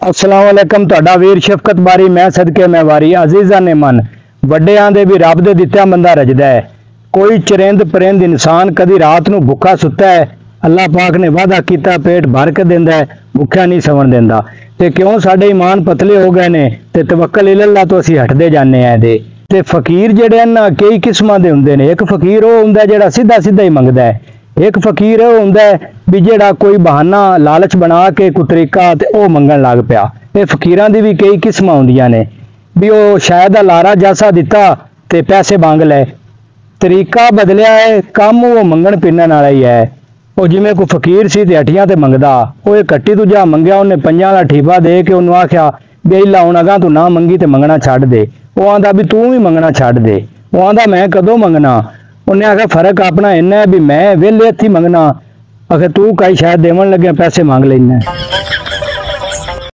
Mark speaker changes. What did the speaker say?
Speaker 1: अस्सलाम वालेकुम। ਤੁਹਾਡਾ ਵੀਰ ਸ਼ਫਕਤ ਬਾਰੀ मैं सदके मैं वारी अजीज़ा ने मन ਵੱਡਿਆਂ ਦੇ ਵੀ ਰੱਬ ਦੇ ਦਿੱਤਾ ਬੰਦਾ ਰਜਦਾ ਹੈ। ਕੋਈ ਚਰਿੰਦ ਪਰਿੰਦ ਇਨਸਾਨ ਕਦੀ ਰਾਤ ਨੂੰ ਭੁੱਖਾ ਸੁੱਤਾ ਹੈ, ਅੱਲਾਹ ਪਾਕ ਨੇ ਵਾਅਦਾ ਕੀਤਾ ਪੇਟ ਭਰ ਕੇ ਦਿੰਦਾ ਹੈ, ਭੁੱਖਾ ਨਹੀਂ ਸੌਣ ਦਿੰਦਾ। ਤੇ ਕਿਉਂ ਸਾਡੇ ਈਮਾਨ ਪਤਲੇ ਹੋ ਗਏ ਨੇ ਤੇ ਤਵੱਕਲ ਇਲੱਲਾ ਤੋਂ ਅਸੀਂ ਹਟਦੇ ਜਾਂਦੇ ਆ ਇਹਦੇ ਤੇ। ਫਕੀਰ ਜਿਹੜੇ ਨਾ ਕਈ ਕਿਸਮਾਂ ਦੇ ਹੁੰਦੇ ਨੇ। ਇੱਕ ਫਕੀਰ ਉਹ ਹੁੰਦਾ ਜਿਹੜਾ ਸਿੱਧਾ ਸਿੱਧਾ ਹੀ ਮੰਗਦਾ ਹੈ। ਇੱਕ ਫਕੀਰ ਉਹ ਹੁੰਦਾ ਵੀ ਜਿਹੜਾ ਕੋਈ ਬਹਾਨਾ ਲਾਲਚ ਬਣਾ ਕੇ ਕੋਈ ਤਰੀਕਾ ਤੇ ਉਹ ਮੰਗਣ ਲੱਗ ਪਿਆ। ਇਹ ਫਕੀਰਾਂ ਦੀ ਵੀ ਕਈ ਕਿਸਮਾਂ ਹੁੰਦੀਆਂ ਨੇ ਵੀ ਉਹ ਸ਼ਾਇਦ ਲਾਰਾ ਜਾਸਾ ਦਿੱਤਾ ਤੇ ਪੈਸੇ ਮੰਗ ਲੈ, ਤਰੀਕਾ ਬਦਲਿਆ ਹੈ, ਕੰਮ ਉਹ ਮੰਗਣ ਪਿੰਨਣ ਵਾਲਾ ਹੀ ਹੈ। ਉਹ ਜਿਵੇਂ ਕੋਈ ਫਕੀਰ ਸੀ ਤੇ ਹੱਟੀਆਂ ਤੇ ਮੰਗਦਾ, ਉਹ ਇਹ ਕੱਟੀ ਤੋਂ ਜਾ ਮੰਗਿਆ, ਉਹਨੇ ਪੰਜਾਂ ਦਾ ਠੀਪਾ ਦੇ ਕੇ ਉਹਨੂੰ ਆਖਿਆ ਵੀ ਇੱਲਾ ਹੁਣ ਅਗਾਂ ਤੂੰ ਨਾ ਮੰਗੀ ਤੇ ਮੰਗਣਾ ਛੱਡ ਦੇ। ਉਹ ਆਂਦਾ ਵੀ ਤੂੰ ਵੀ ਮੰਗਣਾ ਛੱਡ ਦੇ। ਉਹ ਆਂਦਾ मैं कदों मंगना। उन्हें आखिया फर्क अपना इन्ना है भी मैं वेले हथी मंगना, आखिर तू कई शायद देवन लगे पैसे मांग लेना।